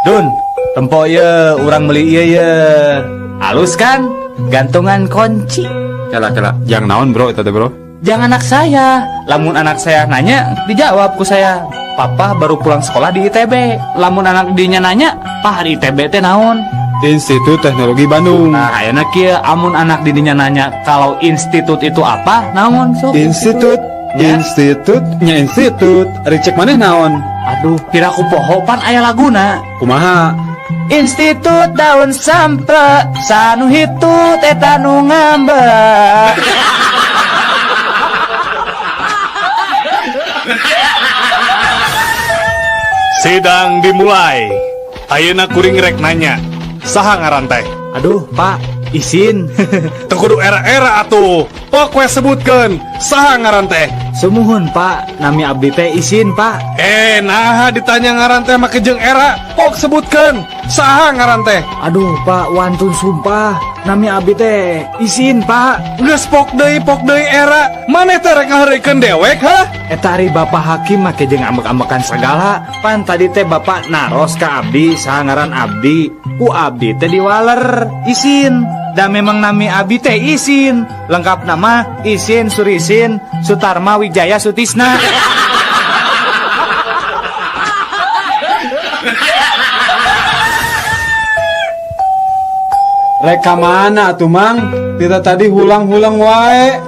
Dun, tempo ye urang beli ieu ye. Halus kan? Gantungan kunci. Cala, yang naon bro itu teh bro? Jangan anak saya. Lamun anak saya nanya, dijawab ku saya. Papa baru pulang sekolah di ITB. Lamun anak dinya nanya, "Pak, di ITB teh naon?" Institut Teknologi Bandung. Nah, ayeuna kieu amun anak didinya nanya kalau institut itu apa? Naon sok? Institut, Ya. institut. Ricek maneh naon? Aduh, kira ku poho pan aya laguna. Kumaha? Institut daun sampre, sanu hitut eta nu ngambek. Sidang dimulai. Ayeuna kuring rek nanya, saha ngaran teh? Aduh, Pak, izin. Teu kudu era-era atuh. Pok we sebutkeun, saha ngaran teh? Sumuhun, Pak, nami abdi teh izin, Pak. Nah ditanya ngaran teh mah kejeng era. Pok sebutkeun, saha ngaran teh? Aduh, Pak, wantun sumpah, nami abdi teh izin, Pak. Geus pok deui era. Maneh teh rek ngahareukeun dewek, ha? Eta ari Bapak Hakim make jeung ambek-ambekan segala. Pan tadi teh Bapak naros ka abdi, saha ngaran abdi. Ku abdi teh diwaler, izin. Da memang nami abdi teh izin. Lengkap nama Isin Surisin Sutarma Wijaya Sutisna. Reka mana atuh mang? Kita tadi hulang-hulang wae.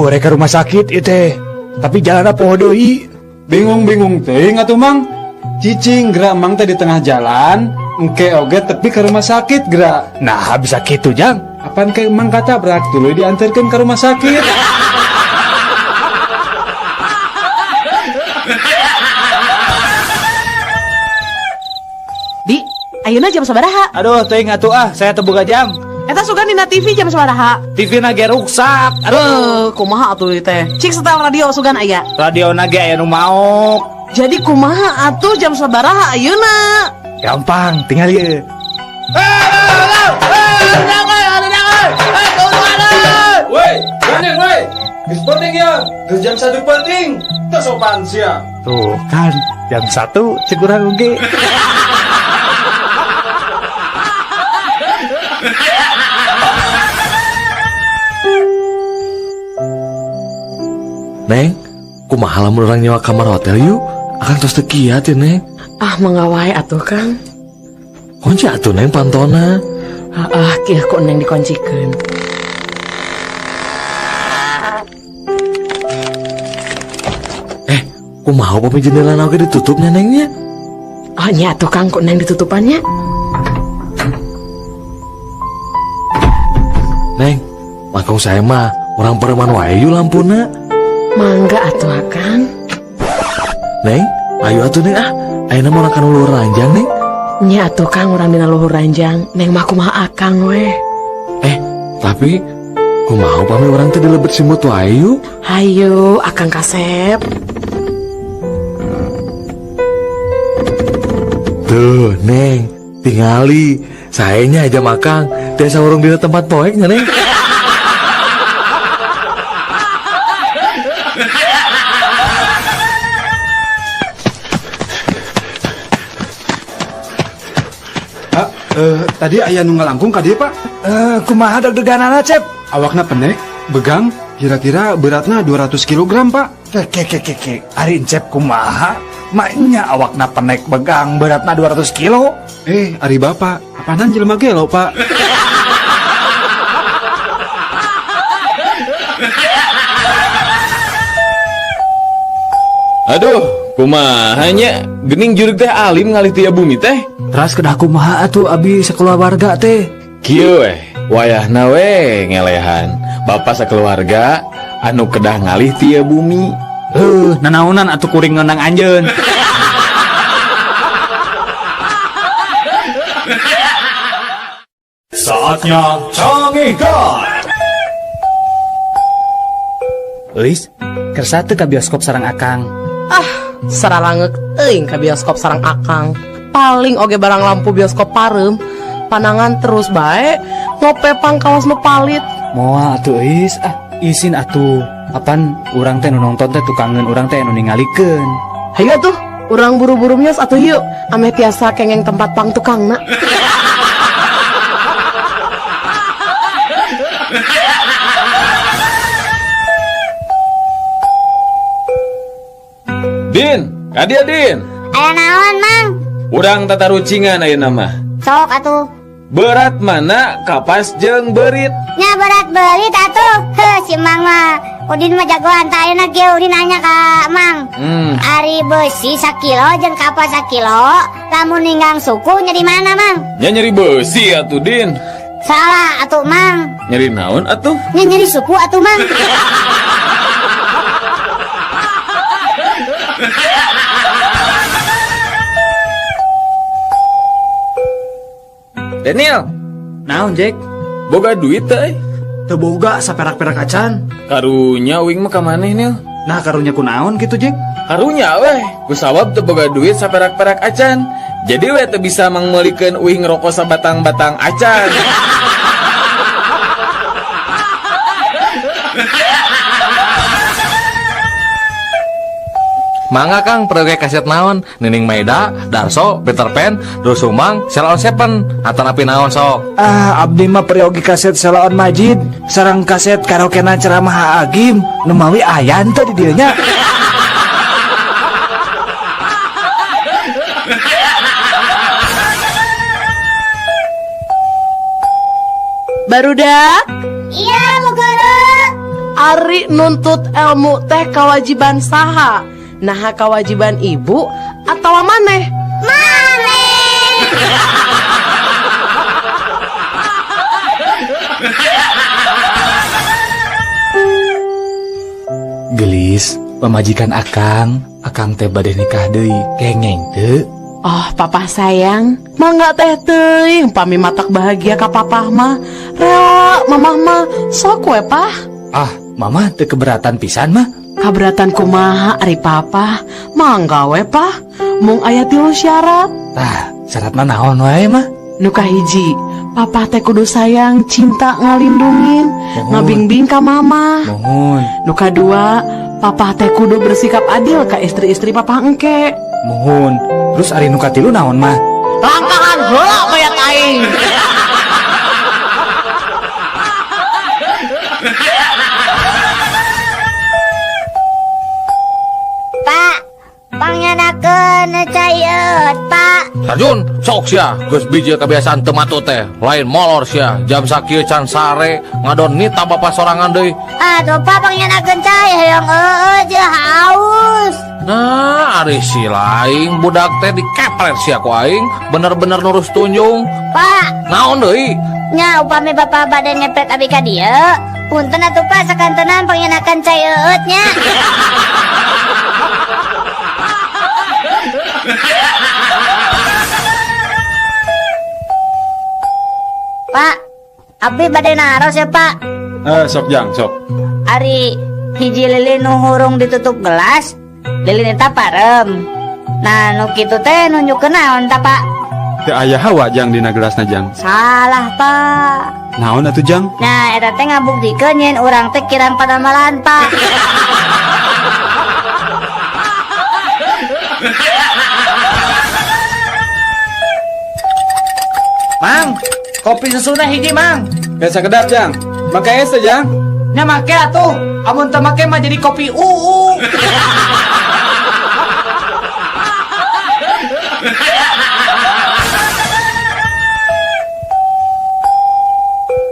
Reka rumah sakit itu. Tapi jalan poho deui. Bingung-bingung teuing atuh mang. Cicing gerak mang teh di tengah jalan, engke oge tepi ke rumah sakit gerak. Nah, bisa gitu, Jang. Apaan ke mang katabrak tuluy diantarkeun ke rumah sakit. Di, ayeuna jam sabaraha? Aduh, teuing atuh saya teu boga jam. Eta sugan dina TV jam sabaraha? TV na ge rusak. Aduh, Kumaha atuh teh? Cik setel radio sugan aya. radio na ge aya nu maok. Jadi kumaha atuh jam sabaraha ayeuna? Gampang, tinggal ieu. Woi, maneh woi. Geus penting ya. Geus jam 1 penting. Teu sopan sia. Tuh kan, jam 1 cek urang oge. Neng, kumaha lamun urang nyewa kamar hotel yuk? Akan tos teu kiat ya, Neng. Ah mangawai atuh Kang. Kunci atuh Neng pantona. Kieu kok neng dikuncikeun. Kumaha pami jendela oge ditutupnya Nengnya? Oh nya atuh Kang kok neng ditutupannya. Neng, langkung saya mah orang pereman wae yuk lampuna. Mangga atuh Kang. Neng, ayo atuh Neng ayeuna mah urang kana luhur ranjang Neng. Nya atuh Kang urang dina luhur ranjang, neng mah kumaha akang we. Tapi kumaha pami urang teh dilebet simut wae yuk. Hayu akang kasep. Tuh Neng, tingali sayanya aja makang tiasa urung dina tempat poeknya Neng. Tadi aya nu ngalangkung ka dieu, Pak. Kumaha deg-deganana, Cep? Awakna pendek, begang, kira-kira beratna 200 kg, Pak. Kek. Ari Cep kumaha? Mainnya awakna penek begang beratna 200 kilo. Ari Bapak, apaanan jelema gelo, Pak? Aduh, kumahanya gening jurig teh alim ngalih tiap bumi teh. Teras kedah kumaha atuh abi sakeluarga teh. Kieu wayahna we ngelehan. Bapak sakeluarga anu kedah ngalih tiap bumi. Nanaonan atuh kuring ngeunang anjeun. Saatnya canggih guard. Euis, kersa teu ka bioskop sareng Akang. Saralangek teuing ka bioskop sareng akang. Paling oge barang lampu bioskop pareum. Panangan terus bae ngopepang kaos nu palit. Moal atuh Euis, izin atuh. Apan urang teh nu nonton teh tukangeun urang teh nu ningalikeun. Hayu atuh Urang buru-buru mios atuh yuk. Ame tiasa kengeng tempat pang tukang nak. Din, kadia Din. Aya naon, Mang? Urang tata rucingan ayeuna mah. Sok atuh. Berat mana kapas jeung berit. Nya berat belit atuh. Heuh, si Mang mah Udin mah jagoan. Tah ayeuna ge Udin nanya ka Mang. Ari besi 1 kilo jeung kapas 1 kilo. Lamun ninggang suku nya di mana, Mang? Nya nyeri besi atuh Din. Salah atuh, Mang. Nyeri naon atuh? Nya nyeri suku atuh, Mang. Daniel, Naon Jack? boga duit teh? Teu boga saperak-perak acan. Karunya uing mah ka maneh Nil? Nah karunya kunaon gitu Jack? Karunya weh, kusawab teu boga duit saperak-perak acan. Jadi weh teu bisa mangmeulikeun uing ngerokok sabatang-batang acan. Mangga Kang pergi kaset naon Nining Maida, Darso, Peter Pan, Doel Sumbang, Sheila on Seven atau napi naon sok. Abdi mah periogi kaset Selaon Majid sareng kaset karaokena ceramah Agim numawi ayan teh di dieu nya. Barudak, Iya, Bu Guru. ari nuntut ilmu teh kewajiban saha? Nah kewajiban ibu atau maneh? Mane. Gelis, pemajikan Akang teh bade nikah deui, kengeng teu? Oh papa sayang, mangga teh teuing pami matak bahagia ka papa mah. Rela mamah mah sok we pah. Mama teu keberatan pisan mah. Kaberatan kumaha ari papa, mangga we pah. Mung aya 3 syarat. Syaratna naon wae mah? Nu kahiji, papa teh kudu sayang, cinta, ngalindungin, ngabingbing ka mama. Mohon, Nu kadua, papa teh kudu bersikap adil ka istri-istri papa engke. mohon. Terus ari nu katilu naon mah? Langkahan heula mayat aing. Pak, pangyanakeun cai eut, Pak. Tarjun, sok sia, geus biji kebiasaan teu matu teh. Lain molor sia, jam sakieu can sare ngadon nita bapa sorangan deui. Atuh Pak pangyanakeun cai hayang je haus. Nah, ari si laing budak teh dikepret sia ku aing, bener-bener nurus tunjung. Pak, Naon deui? nya upami Bapak bade ngepet abi ka dieu, punten atuh Pak sakantenan pangyanakeun cai eut nya. Pak, abi bade naros ya Pak. Sok Jang, sok. Ari hiji lilin nu hurung ditutup gelas, lilin eta parem. Nah, nu kitu teh nunjukeun naon ta, Pak? Teu aya hawa Jang dina gelasna Jang. Salah, Pak. Naon atuh Jang? Nah, eta teh ngabuktikeun yen urang teh kirang padamalan, Pak. Mang, kopi susunya hiji Mang. Biasa kedap Jang. Make es teh Jang. Nya make atuh, amun teu make mah jadi kopi UU.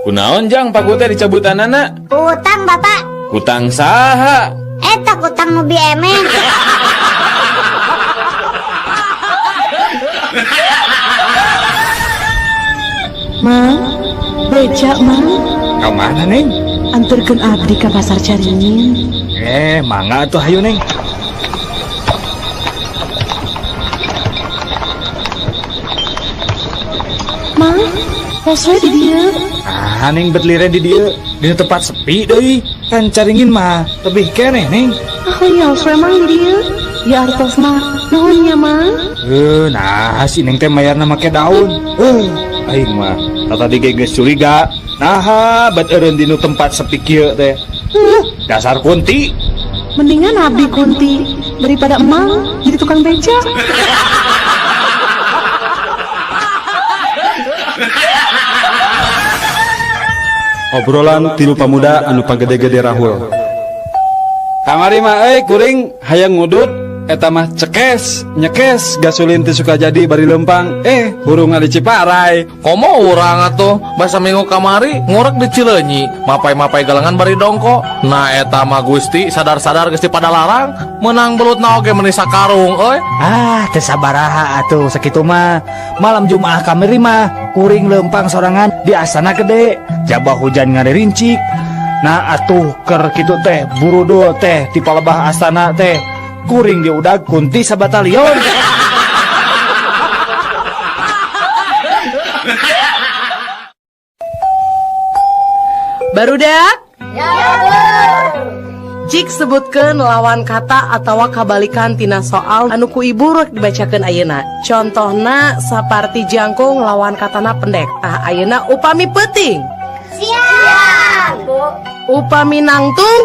Kunaon Jang paku teh dicabutanana? Utang, Bapak. Hutang saha? Eta utang nu emeh. Mang, beja mang, Ka mana Neng? anterkeun abdi ka pasar Caringin. Mangga atuh hayu Neng. Mang, posoe di dieu. Neng berliren di dieu, di tempat sepi deui. Kan Caringin mah tebih keneh Neng. Ah ya, posoe mang di dieu. Ya artosna, naon nya mang? Nah si Neng teh mayarna make daun. Aing mah tadi geus curiga. Nah, bet eureun dinu tempat sepi kieu teh. Dasar kunti. Mendingan abdi kunti daripada emang jadi tukang beca. Obrolan tilu pemuda anu pagede-gede Rahul. Kamari mah kuring hayang ngudut eta mah cekes nyekes gasolin teh suka jadi bari lempang hurung ada Ciparai. Komo urang atuh basa minggu kamari ngorek di Cileunyi mapai-mapai galengan bari dongko. Nah eta mah Gusti sadar-sadar geus pada larang menang belutna oge meuni sakarung euy. Teu sabaraha atuh sakitu mah. Malam Jumaah kamari mah kuring lempang sorangan di asana gede. Jabah hujan ngaririncik. Nah atuh keur kitu teh buru dul teh ti palebah astana teh kuring diudag kunti sabatalion. Barudak? Jik sebutkeun lawan kata atawa kabalikan tina soal anu ku ibu rek dibacakeun ayeuna. Contohna saparti jangkung lawan katana pendek. Ayeuna upami peuting. Siap. Upami nangtung.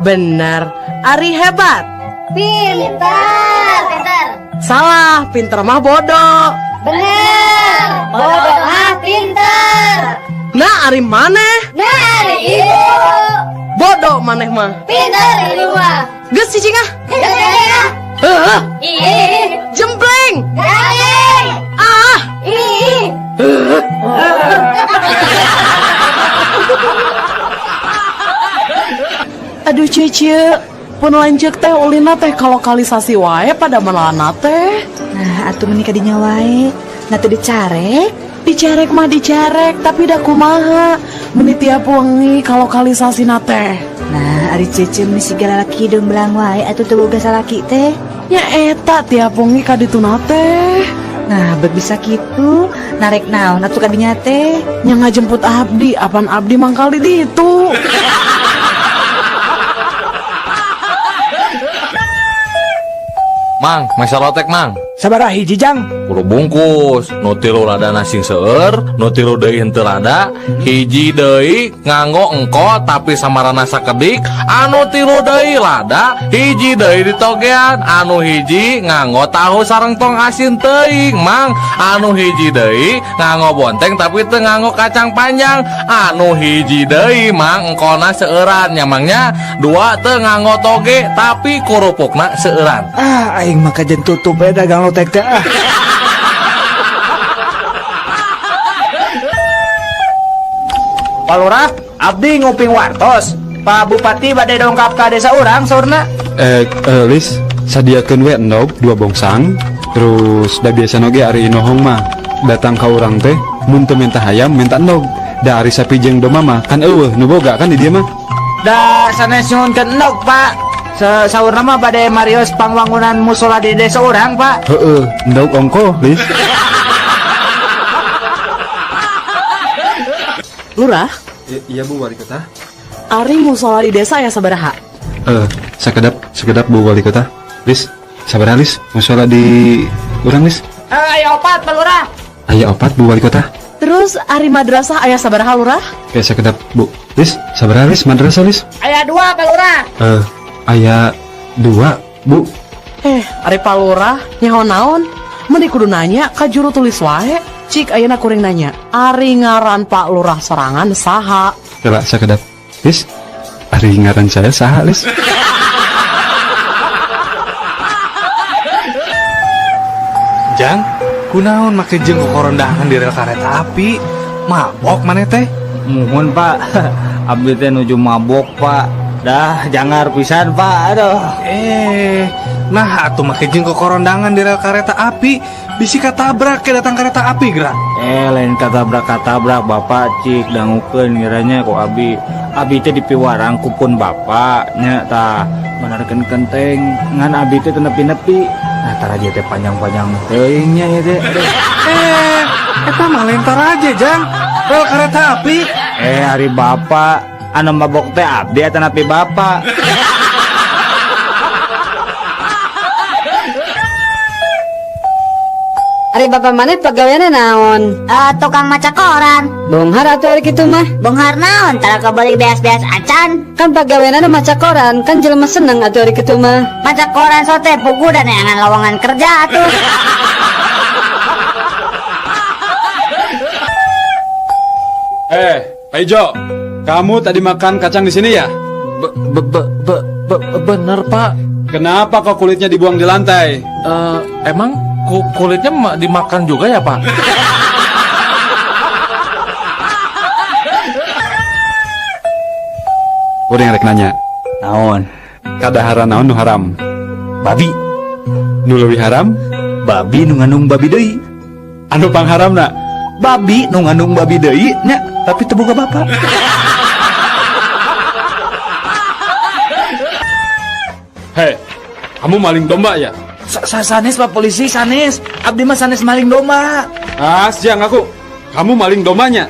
Benar. Ari hebat. Pintar. Salah, pinter mah bodoh. Bener. Bodoh mah pintar. Nah, ari maneh? Dari ibu. Bodoh maneh mah. Pintar ibu mah. Geus cicing ah. Jadi Heuh, ih. jempleng. Dari. Ah, Ih. aduh cece. Pun lanjut teh ulina teh kalokalisasi wae pada malana teh. Nah, atuh menikah di wae. Nah, teu dicarek. Dicarek mah dicarek, tapi dah kumaha. Meni tiap wengi kalokalisasi teh. Nah, ari cece meni sigala laki deung belang wae atuh teu boga salaki teh. Ya eta tiap wengi ka dituna teh. Nah, bet bisa kitu. Narek naon atuh kadinya teh? Nya ngajemput abdi, apan abdi mangkal di ditu. Mang, masa lotek mang. Sabaraha hiji jang? Kudu bungkus, nu tilu lada nasi seueur, nu tilu deui henteu lada, hiji deui nganggo engko tapi samarana sakedik, anu tilu deui lada, hiji deui ditogean, anu hiji nganggo tahu sareng tong asin teuing, Mang. Anu hiji deui nganggo bonteng tapi teu nganggo kacang panjang, anu hiji deui Mang engkona seueuran nya Mangnya, dua teu nganggo toge tapi kurupukna seueuran. Aing mah kajen tutup dagang lotek teh. Pak Lurah, abdi nguping wartos. Pak Bupati bade dongkap ka desa urang saurna. Lis sadiakeun we endog 2 bongsang. Terus da biasa oge ari inohong mah datang ka urang teh mun teu minta hayam minta endog. Da ari sapijeng doma mah kan eueuh nu boga kan di dieu mah. Da sanes nyuhunkeun endog, Pak. Saurna mah bade marios pangwangunan musola di desa urang, Pak. Heeh, endog ongko, Lis. Lurah, Iya Bu Wali Kota. ari musola di desa ya sabaraha? Sekedap Bu Wali Kota. Lis, sabaraha Lis? Musola di urang Lis? Ayo 4, Pak Lurah. Aya 4 Bu Wali Kota. Terus ari madrasah aya sabaraha Lurah? Kayak sekedap Bu. Lis, sabaraha Lis madrasah Lis? Aya 2, Pak Lurah. Aya 2 Bu. Ari Pak Lurah nyaho naon? Meni kudu nanya ka juru tulis wae. Cik ayeuna kuring nanya, ari ngaran Pak Lurah sorangan saha? Kela sekedap. Lis, ari ngaran saya saha Lis? Jang, kunaon make jeung korondangan di rel kereta api? Mabok maneh teh? Muhun, Pak. Abdi teh nuju mabok, Pak. Dah jangar pisan, Pak. Aduh. Nah atuh make jeung korondangan di rel kereta api, bisi katabrak ke datang kereta api gerak. Lain katabrak Bapak cik dangukeun ngiranya ku Abi teh dipiwarang kupun bapaknya tah benerkeun kenteng ngan Abi teh teu nepi-nepi. Nah taraje teh panjang-panjang teuing nya ieu teh. Eta mah lentar aja Jang, rel kereta api. Ari Bapak anu mabok teh abdi eta nepi Bapak. Ari bapak mana pegawainya naon? Tukang maca koran. Bonghar atuh ari kitu mah. Bonghar naon, tara kebalik beas-beas acan. Kan pegawainya maca koran, kan jelema seneng atuh ari kitu mah. Maca koran sote pugu dan neangan lowongan kerja atuh. Pak Ijo, kamu tadi makan kacang di sini ya? Bener pak. Kenapa kok kulitnya dibuang di lantai? Emang kulitnya dimakan juga ya pak? Udah rek nanya. Naon? Kadahara naon nu haram? Babi. Nu leuwih haram? Babi nu ngandung babi deui. Anu pangharamna? Babi nu ngandung babi deui nya, tapi teu boga bapak. Hei, kamu maling domba ya? Sanes Pak Polisi, sanes. Abdi mah sanes maling domba. Siang aku. Kamu maling dombanya?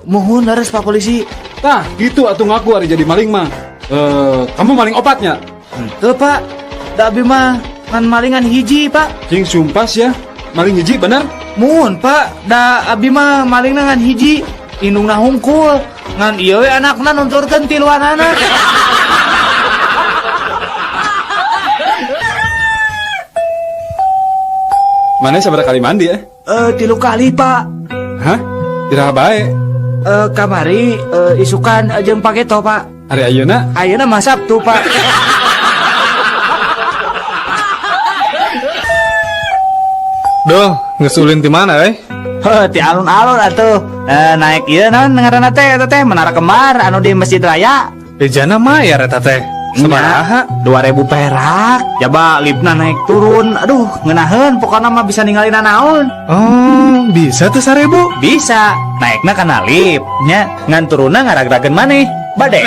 Mohon laras Pak Polisi. Nah, gitu atuh ngaku hari jadi maling mah. Kamu maling opatnya? Tuh Pak, da abdi mah ngan malingan hiji Pak. Cing sumpas ya. Maling hiji bener? Mohon Pak, da abdi mah malingna ngan hiji. Indungna hungkul. Ngan ieu we anakna nunturkeun tiluanana. Mana sabaraha kali mandi ya? 3 kali Pak. Hah? Iraha bae. Kamari isukan jeung pageto Pak. Hari ayeuna? Ayeuna mah Sabtu Pak. Duh, ngesulin di mana Ti alun-alun atuh. Naik ieu naon ngaranna teh eta teh Menara Kembar anu di Masjid Raya. Di jana mayar eta teh. Sabaraha? 2.000 perak. Coba lipna naik turun. Aduh, ngeunaheun pokona mah bisa ninggalin naon. Oh, bisa tuh 1.000. Bisa. Naikna kana lip nya, ngan turunna ngaragrageun maneh. Bade.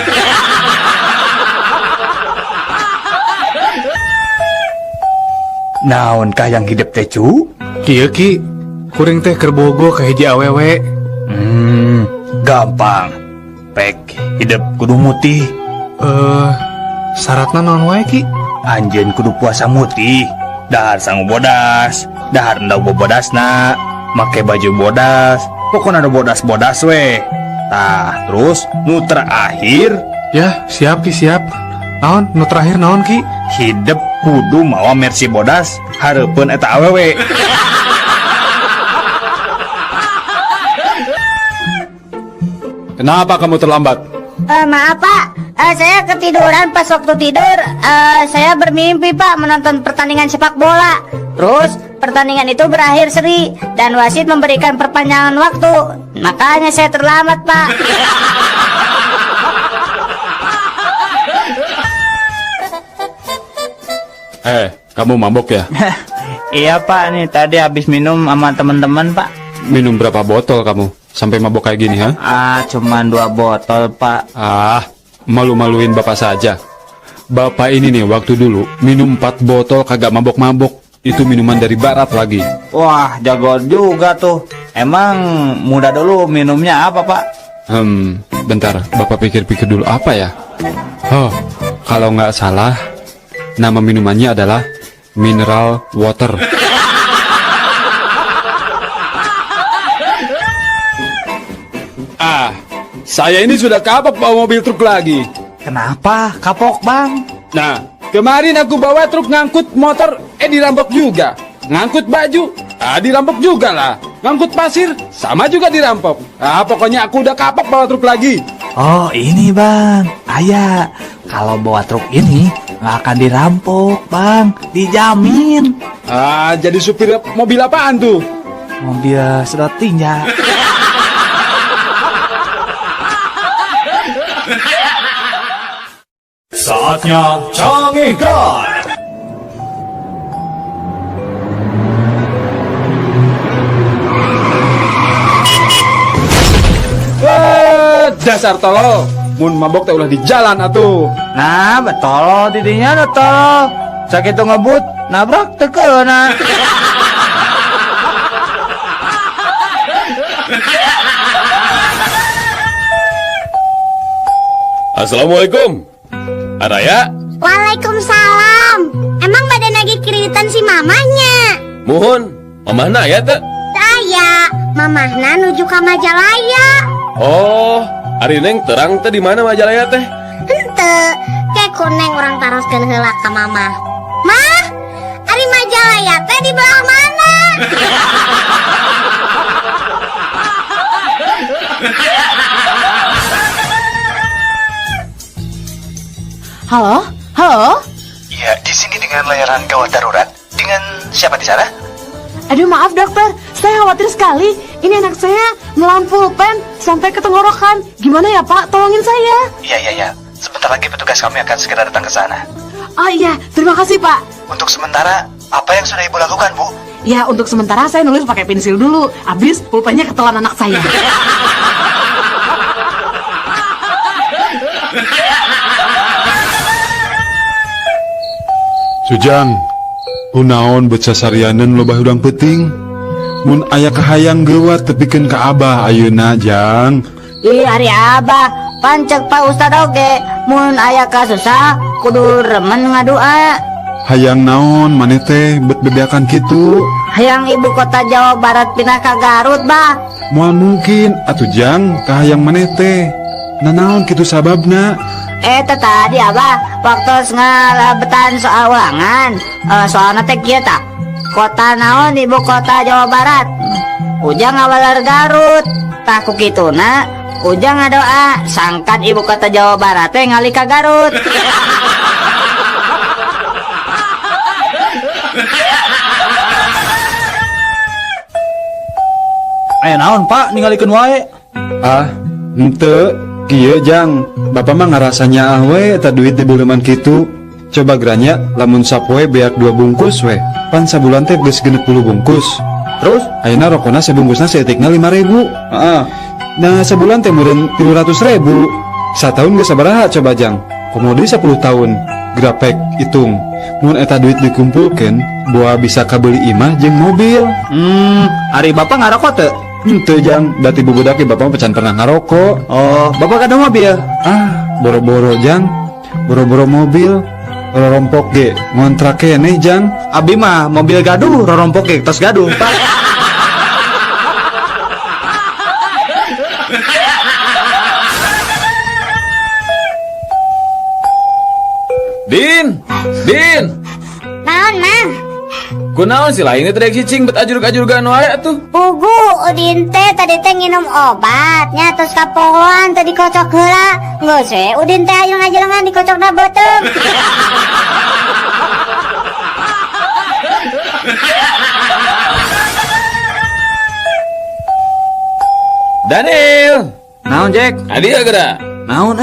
Naon kah yang hidup teh cu? Kieu ki, kuring teh keur bogo ka hiji awewe. Gampang. Pek hidup kudu mutih. Syaratna naon wae ki? Anjeun kudu puasa mutih. Dahar sangu bodas, dahar endau bobodasna, make baju bodas, pokoknya ada bodas-bodas we. Tah, terus nu terakhir Ya, siap ki siap. Naon? Nu terakhir naon ki? hidup kudu mawa mercy bodas, hareupeun eta awewe. Kenapa kamu terlambat? Maaf Pak, saya ketiduran pas waktu tidur. Saya bermimpi Pak menonton pertandingan sepak bola. Terus pertandingan itu berakhir seri dan wasit memberikan perpanjangan waktu. Makanya saya terlambat Pak. Kamu mabok ya? Iya Pak, nih tadi habis minum sama teman-teman Pak. Minum berapa botol kamu? Sampai mabok kayak gini, ha? Cuman 2 botol Pak. Malu-maluin bapak saja. Bapak ini nih waktu dulu minum 4 botol kagak mabok-mabok. Itu minuman dari barat lagi. Wah, jago juga tuh. Emang muda dulu minumnya apa Pak? Bentar, bapak pikir-pikir dulu apa ya? Kalau nggak salah, nama minumannya adalah mineral water. Saya ini sudah kapok bawa mobil truk lagi. Kenapa? Kapok Bang? Nah, kemarin aku bawa truk ngangkut motor, dirampok juga. Ngangkut baju, dirampok juga lah. Ngangkut pasir, sama juga dirampok. Pokoknya aku udah kapok bawa truk lagi. Oh ini Bang, ayah kalau bawa truk ini nggak akan dirampok Bang, dijamin. Jadi supir mobil apaan tuh? Mobil sedot tinja. Saatnya canggih guard. Dasar tolol, mun mabok teh ulah di jalan atuh. Nah betul tidinya betul. Sakit ngebut nabrak tekeuna. Assalamualaikum. Araya? Waalaikumsalam. Emang badan lagi kiritan si mamanya? Mohon. Mamahna ya teh? Saya, mamahna nuju ka Majalaya. Oh, ari Neng terang teh di mana Majalaya teh? Henteu, kayak kuneng orang taroskeun heula ka mamah. Mah, ari Majalaya teh di belah mana? Halo? Halo? Ya, di sini dengan layanan gawat darurat. Dengan siapa di sana? Aduh maaf dokter, saya khawatir sekali. Ini anak saya nelan pulpen sampai ke tenggorokan. Gimana ya Pak, tolongin saya. Iya. Sebentar lagi petugas kami akan segera datang ke sana. Oh iya, terima kasih Pak. Untuk sementara, apa yang sudah ibu lakukan, Bu? Ya untuk sementara saya nulis pakai pensil dulu. Habis pulpennya ketelan anak saya. Sujang, kunaon beca sarianan loba hudang peting. Mun aya kahayang gewat tepikeun ka Abah ayeuna, Jang. Ih, ari Abah, pancek Pak Ustad oge, mun aya kasusah kudu remen ngadua. Hayang naon maneh teh bet bebeakan kitu? Hayang ibu kota Jawa Barat pindah ka Garut, Bah. Moal mungkin atuh Jang kahayang maneh teh. Nanaon kitu sababna? Tadi Abah waktu ngalabetan soal ulangan, soalna teh kieu tah. Kota naon ibu kota Jawa Barat? Ujang ngawalar Garut. Tah ku kituna Ujang ngadoa sangkan ibu kota Jawa Barat teh ngalih ka Garut. Aya naon Pak ningalikeun wae? Ah, henteu, kieu Jang. Bapak mah ngarasanya we eta duit di beuleman kitu. Coba geranya lamun sapoe beak 2 bungkus we. Pan sabulan teh geus 60 bungkus. Terus ayeuna rokona sabungkusna saeutikna 5.000. Heeh. Nah, sebulan teh meureun 300.000. Satahun geus sabaraha coba Jang? Komodi 10 tahun. Grapek hitung. Mun eta duit dikumpulkeun, boa bisa kabeli imah jeung mobil. Ari Bapak ngarokok teu? Henteu Jang, dati bubudak ge Bapak pecan pernah ngarokok. Oh, Bapak kada mobil? Ah, boro-boro Jang. Boro-boro mobil. Rorompok ge ngontrak keneh Jang. Abi mah mobil gaduh, rorompok ge tos gaduh, Pak. Din. Naon, Mang? Kunaon si lain teh cicing bet ajurug-ajurgan wae atuh. Pugu, Udin teh tadi teh nginum obatnya terus kapohoan tadi kocok heula. Geus we Udin teh ajelang-ajelangan dikocokna beuteung. Daniel, Naon Jack? adi geura. Naon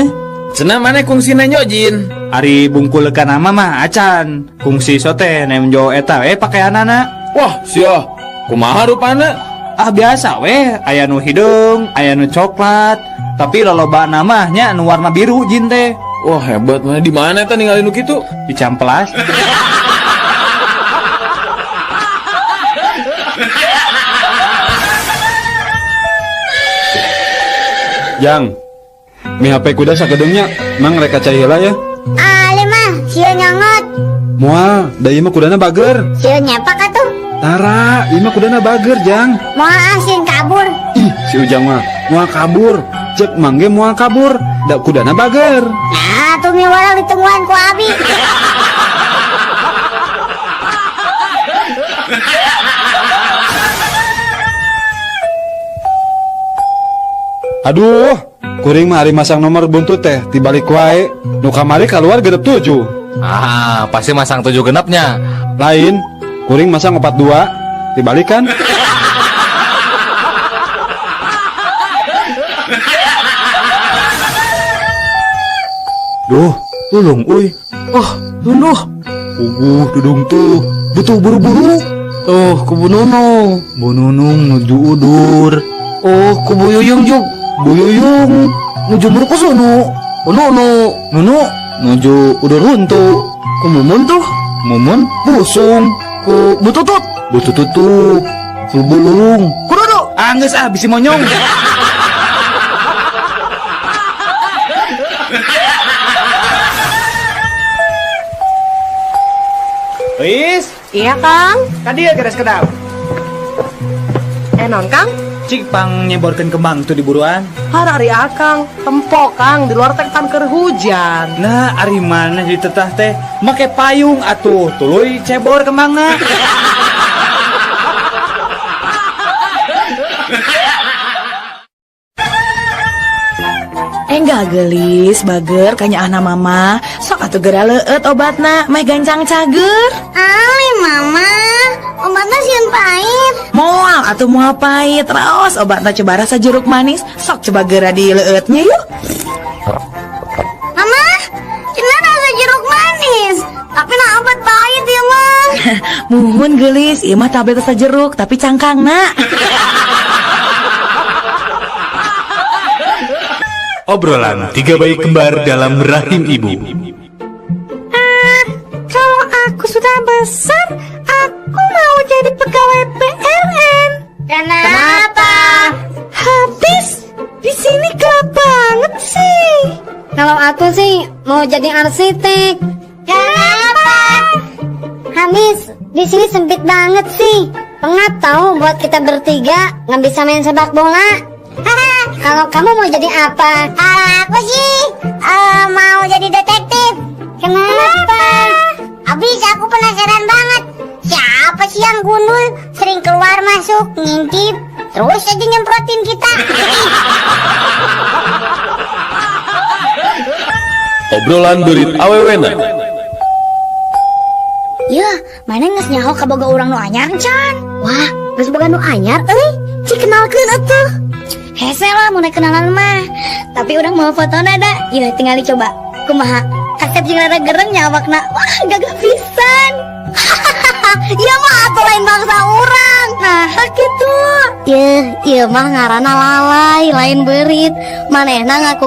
Cenah maneh kungsina nyojin. Ari bungkul ka nama mah acan. Kungsi sote nem jo eta pakaianana. Wah, sia. Kumaha rupana? Ah biasa weh, aya nu hidung, aya nu coklat, tapi loba namanya nu warna biru jin teh. Wah, hebat mana di mana eta ninggalin nu kitu? Di Camplas. Jang, mi HP kuda sakedeungnya, mang rek cai heula ya. Ali mah, sieu nyongot. Moal, da ieu mah kudana bager. Sieu nyepak atuh. Tara, ieu mah kudana bager, Jang. Moal asin kabur. Ih, si Ujang mah moal kabur. Cek mangge moal kabur, da kudana bager. Nah, tuh miwala ditungguan ku Abi. Aduh, kuring mah hari masang nomor buntut teh tibalik wae. Nu kamari keluar genep 7. Ah, pasti masang 7 genepnya. Lain, kuring masang 42, dibalik kan? Duh, tulung uy. Oh, duh. Dudung tuh. Butuh buru-buru. Oh, ku Bu Nunung. Bu Nunung nuju udur. Oh, ku Bu Yuyung juk. Bu Yuyung nuju buru ku sono. Nunu nuju udur runtu. Ku Mumun tuh. Mumun busung. Ku Bu Tutut. Bu Tutut tuh. Ku Bulung. Ku Dodo. Geus bisi monyong. Wis, Iya Kang. kan dia geres kedap. Non Kang? Cik pang nyeborkeun kembang tuh di buruan. Harari akang, tempo Kang, di luar teh pan keur hujan. Nah, ari mana di tetah teh make payung atuh tuluy cebor kembangna. Enggak gelis, bager, kanya anak mama. Sok atuh gera leueut obatna, meh gancang cager. Ali mama, obatnya sieun pahit. Moal atuh moal pahit, raos obatna coba rasa jeruk manis. Sok coba gera di leueutnya yuk. Mama, cenah rasa jeruk manis. Tapi nah obat pahit ya mah. Muhun gelis, ieu mah tablet rasa jeruk tapi cangkangna. Obrolan tiga bayi kembar dalam rahim ibu. Kalau aku sudah besar, aku mau jadi pegawai PLN. Kenapa? Habis di sini gelap banget sih. Kalau aku sih mau jadi arsitek. Kenapa? Habis di sini sempit banget sih. Pengap tahu buat kita bertiga nggak bisa main sepak bola. Kalau kamu mau jadi apa? Aku sih mau jadi detektif. Kenapa? Habis aku penasaran banget. Siapa sih yang gundul sering keluar masuk ngintip terus aja nyemprotin kita? Obrolan berit awewena. Ya, mana nges nyaho kaboga urang nu anyar can? Wah, nges boga nu anyar cik kenalkeun atuh. Hese lah mulai kenalan mah. Tapi udah mau foto nada. Ya tinggal dicoba. Kumaha? Kasep jeung rada gereng nyawakna. Wah, gagah pisan. Ya mah atuh lain bangsa urang. Nah, kitu. Ieu mah ngaranna lalai, lain beurit. Manehna ngaku